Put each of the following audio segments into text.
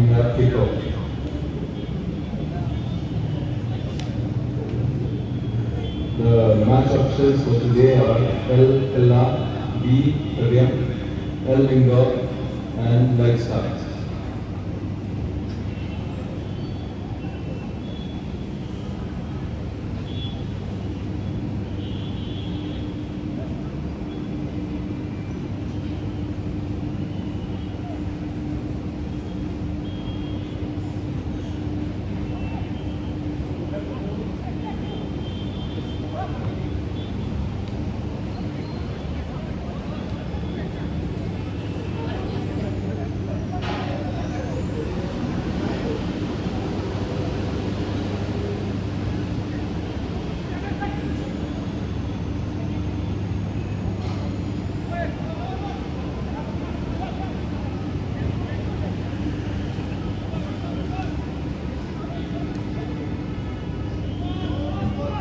we have kickoff. The match options for today are L Pilla, B Riyam, L Winger, and Light Start.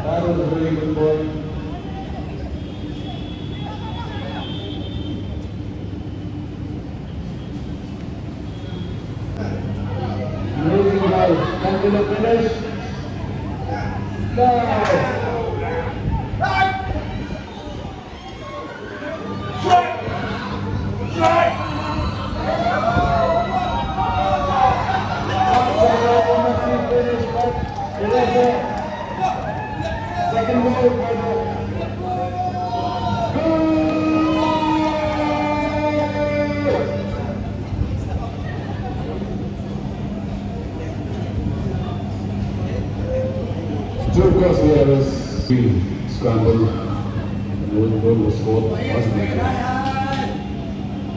That was a really good ball. Amazing ball. Come to the finish. Now. Second goal. Two cross the errors, scramble, and goal was scored.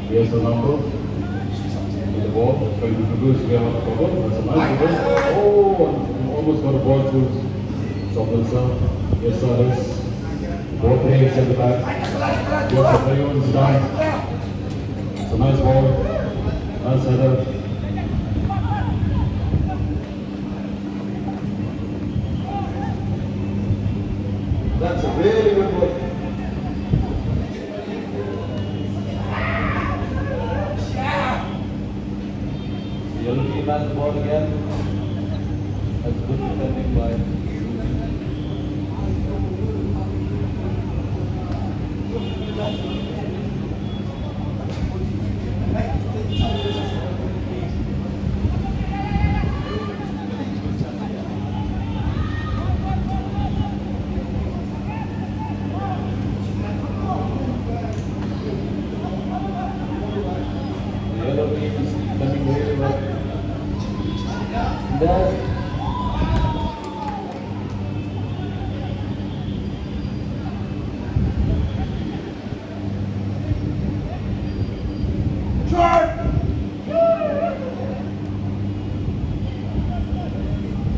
Here's the number. The ball, trying to produce, we have forward. That's a nice ball. Oh, almost got a ball to Stop. Yes, service. Both legs at the back. Yes, the player is done. It's a nice ball. Nice header. That's a really good ball. The yellow team has the ball again. That's good defending by.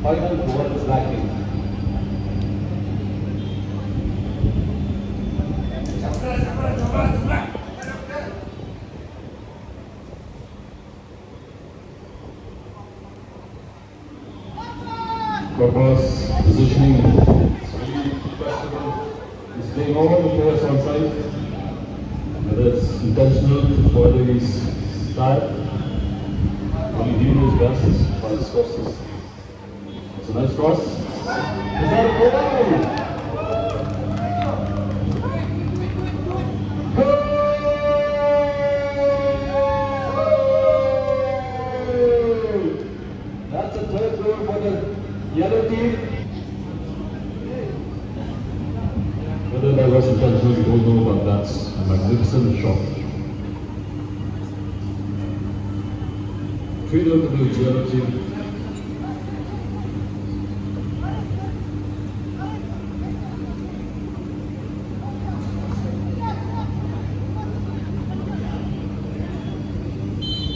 Final ball is lacking. Purpose, positioning, is playing over the players on side. Whether it's intentional, whether he's tired, only he knows best for his crosses. It's a nice cross. Is that a goal? That's a third goal for the yellow team. Whether that was intentional, we don't know, but that's a magnificent shot. 3-0 to the yellow team.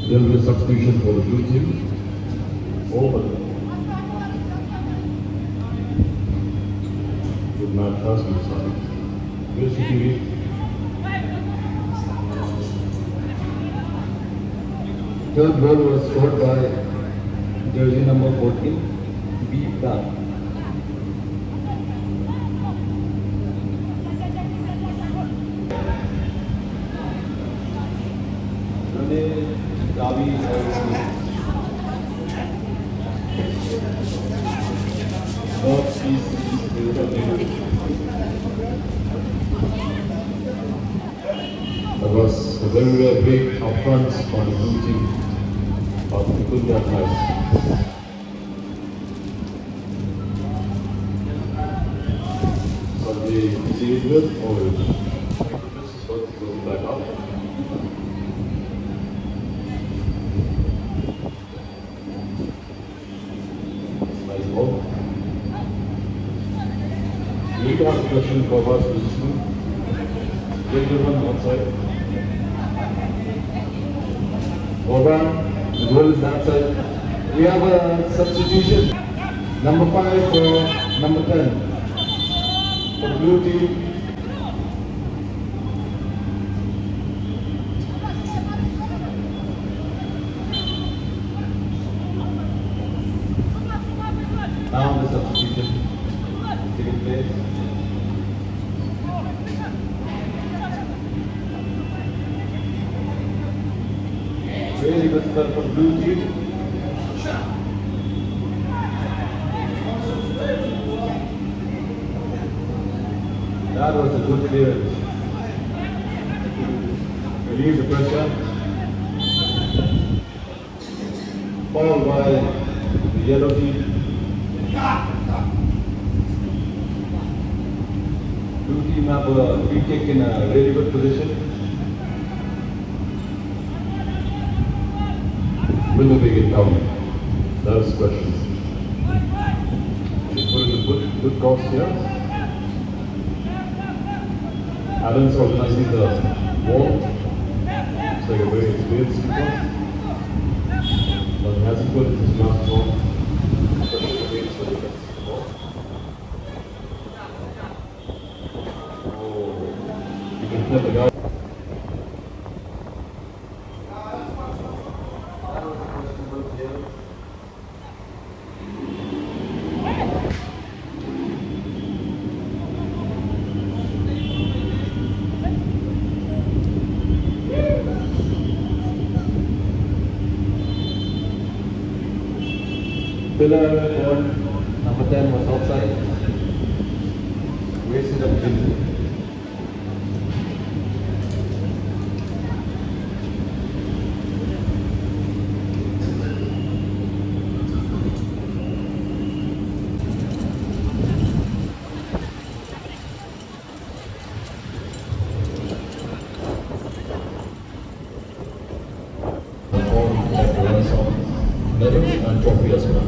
There will be a substitution for the blue team. Over. Good match has been started. Here's the TV. Third goal was scored by jersey number 14, B. Polo. There was a very rare break up front on the blue team, but we couldn't get nice. So the series with or this is what goes back up. Nice ball. You need to ask a question for us position. Get the one outside. Over. The goal is that side. We have a substitution. Number 5 for number 10. For the blue team. Now the substitution taking place. Really good spell for blue team. That was a good clearance. Relieve the pressure. Followed by the yellow team. Blue team have a free kick in a really good position. Will they make it count? That's the question. They put in a good cross here. Alan's organizing the wall. It's like a very experienced keeper. But he hasn't put his last ball. Especially against the defense ball. Oh, you can flip the guy. Pillar on number 10 was outside. Wasted opportunity. All that runs on medals and trophy as well.